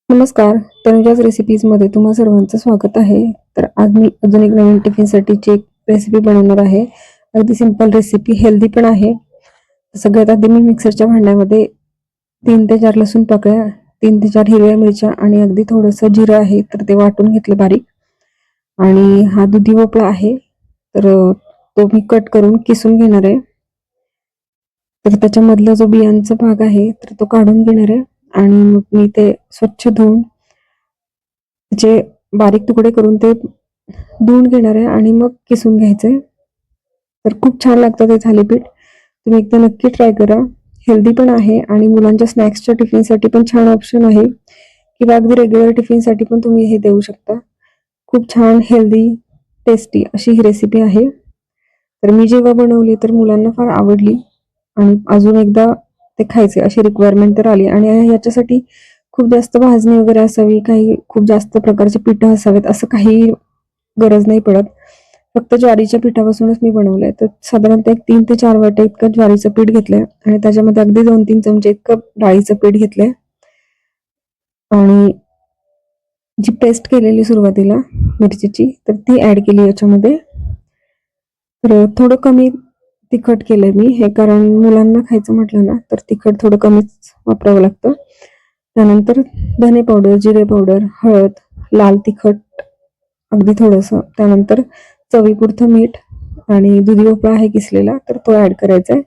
नमस्कार. तनुजाच रेसिपीजमध्ये तुम्हा सर्वांचं स्वागत आहे. तर आज मी अजून एक नवीन टिफिनसाठीची एक रेसिपी बनवणार आहे. अगदी सिंपल रेसिपी, हेल्दी पण आहे. सगळ्यात आधी मी मिक्सरच्या भांड्यामध्ये 3 ते 4 लसूण पाकळ्या, 3 ते 4 हिरव्या मिरच्या आणि अगदी थोडंसं जिरं आहे, तर ते वाटून घेतलं बारीक. आणि हा दुधी भोपळा आहे, तर तो मी कट करून किसून घेणार आहे. तर त्याच्यामधला जो बियांचा भाग आहे, तर तो काढून घेणार आहे. आणि मग मी ते स्वच्छ धुवून त्याचे बारीक तुकडे करून ते धुवून घेणार आहे आणि मग किसून घ्यायचे. तर खूप छान लागतं ते थालीपीठ. तुम्ही एकदा नक्की ट्राय करा. हेल्दी पण आहे आणि मुलांच्या स्नॅक्सच्या टिफिनसाठी पण छान ऑप्शन आहे, किंवा अगदी रेग्युलर टिफिनसाठी पण तुम्ही हे देऊ शकता. खूप छान हेल्दी, टेस्टी अशी ही रेसिपी आहे. तर मी जेव्हा बनवली तर मुलांना फार आवडली आणि अजून एकदा ते खायचे अशी रिक्वायरमेंट तर आली. आणि याच्यासाठी खूप जास्त भाजणी वगैरे असावी, काही खूप जास्त प्रकारचे पिठं असावेत असं काही गरज नाही पडत. फक्त ज्वारीच्या पिठापासूनच मी बनवलंय. तर साधारणतः एक 3 ते 4 वाट्या इतकं ज्वारीचं पीठ घेतलंय आणि त्याच्यामध्ये अगदी 2-3 चमचे इतकं डाळीचं पीठ घेतलंय. आणि जी पेस्ट केलेली सुरुवातीला मिरचीची, तर ती ऍड केली याच्यामध्ये. तर थोडं कमी तिखट केलंय मी हे, कारण मुलांना खायचं म्हटलं ना तर तिखट थोडं कमीच वापरावं लागतं. त्यानंतर धने पावडर, जिरे पावडर, हळद, लाल तिखट अगदी थोडंसं, त्यानंतर चवीपुरतं मीठ आणि दुधी भोपळा आहे किसलेला, तर तो ऍड करायचा आहे.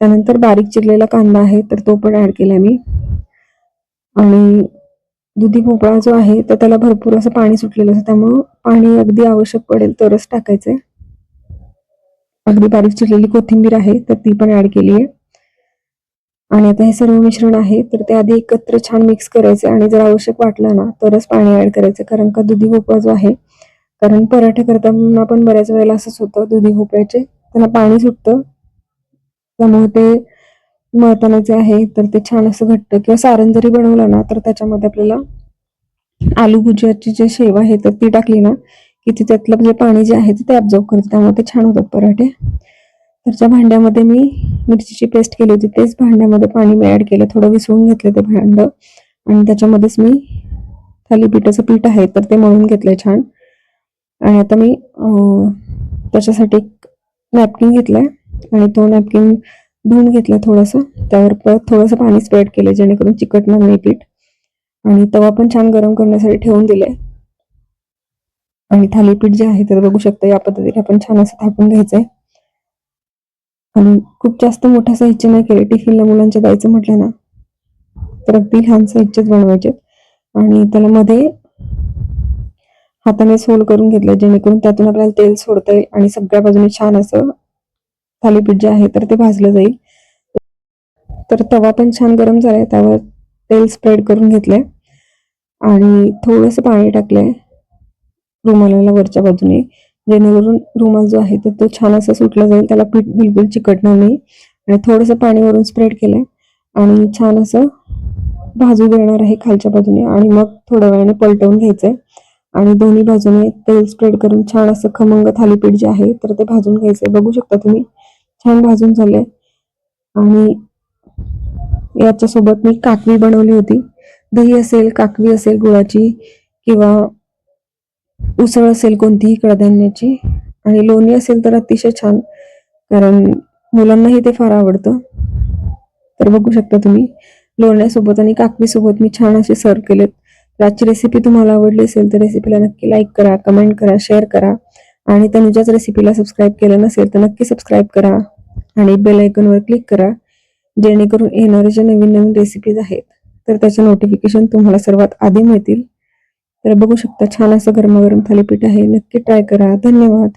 त्यानंतर बारीक चिरलेला कांदा आहे, तर तो पण ऍड केलाय मी. आणि दुधी भोपळा जो आहे तर त्याला भरपूर असं पाणी सुटलेलं असतं, त्यामुळं पाणी अगदी आवश्यक पडेल तरच टाकायचंय. अगदी बारीक चिरलेली कोथिंबीर आहे, तर ती पण ऍड केली आहे. आणि आता हे सर्व मिश्रण आहे, तर ते आधी एकत्र छान मिक्स करायचे आणि जर आवश्यक वाटलं ना तरच पाणी ऍड करायचं, कारण का दुधी भोपळा जो आहे, कारण पराठे करताना पण बऱ्याच वेळेला असंच होतं, दुधी भोपळ्याचे त्याला पाणी सुटतं. त्यामुळे ते मळताना जे आहे तर ते छान असं घट्ट, किंवा सारण जरी बनवलं ना तर त्याच्यामध्ये आपल्याला आलू भुजियाची जे शेव आहे तर ती टाकली ना की ती त्यातलं जे पाणी जे आहे ते ऍब्झॉर्ब करते, त्यामुळे ते छान होतात पराठे. तर ज्या भांड्यामध्ये मी मिरचीची पेस्ट केली होती तेच भांड्यामध्ये पाणी मी ऍड केलं, थोडं विसळून घेतलं ते भांड आणि त्याच्यामध्येच मी थालीपीठाचं पीठ आहे तर ते मळून घेतलंय छान. आणि आता मी त्याच्यासाठी एक नॅपकिन घेतलाय आणि तो नॅपकिन धुवून घेतलं थोडंसं, त्यावर परत थोडंसं पाणी स्प्रेड केलं जेणेकरून चिकटणार नाही पीठ. आणि तवा पण छान गरम करण्यासाठी ठेवून दिले. आणि थालीपीठ जे आहे तर बघू शकता या पद्धतीने आपण छान असं थापून घ्यायचंय. आणि खूप जास्त मोठ्या साईजचे नाही केले, टिफिनला मुलांच्या द्यायचं म्हटलं ना तर अगदी लहान साईजचेच बनवायचे. आणि त्याला मध्ये हाताने फोल्ड करून घेतलं जेणेकरून त्यातून आपल्याला तेल सोडता येईल आणि सगळ्या बाजूने छान असं थालीपीठ जे आहे तर ते भाजलं जाईल. तर तवा पण छान गरम झालाय, त्यावर तेल स्प्रेड करून घेतलंय आणि थोडंसं पाणी टाकलंय रुमालाला वरच्या बाजूने, जेणेकरून रुमाल जो आहे तर तो छान असा सुटला जाईल, त्याला पीठ बिलकुल चिकटणार नाही. आणि थोडंसं पाणी वरून स्प्रेड केलंय आणि छान असं भाजू देणार आहे खालच्या बाजूने. आणि मग थोड्या वेळाने पलटवून घ्यायचंय आणि दोन्ही बाजूने तेल स्प्रेड करून छान असं खमंग थालीपीठ जे आहे तर ते भाजून घ्यायचंय. बघू शकता तुम्ही छान भाजून झालंय. आणि याच्यासोबत मी काकवी बनवली होती. दही असेल, काकवी असेल गुळाची, किंवा उसळ असेल कोणतीही कडधान्याची, आणि लोणी असेल तर अतिशय छान, कारण मुलांनाही ते फार आवडतं. तर बघू शकता तुम्ही लोण्यासोबत आणि काकवीसोबत मी छान असे सर्व केलेत. आजची रेसिपी तुम्हाला आवडली असेल तर रेसिपीला नक्की लाईक करा, कमेंट करा, शेअर करा. आणि तनुजाच रेसिपीला सबस्क्राईब केलं नसेल तर नक्की सबस्क्राईब करा आणि बेल आयकॉनवर क्लिक करा, जेणेकरून येणारे जे नवीन नवीन रेसिपीज आहेत तर त्याचे नोटिफिकेशन तुम्हाला सर्वात आधी मिळतील. तर बघू शकता छान असं गरमागरम थालीपीठ आहे. नक्की ट्राय करा. धन्यवाद.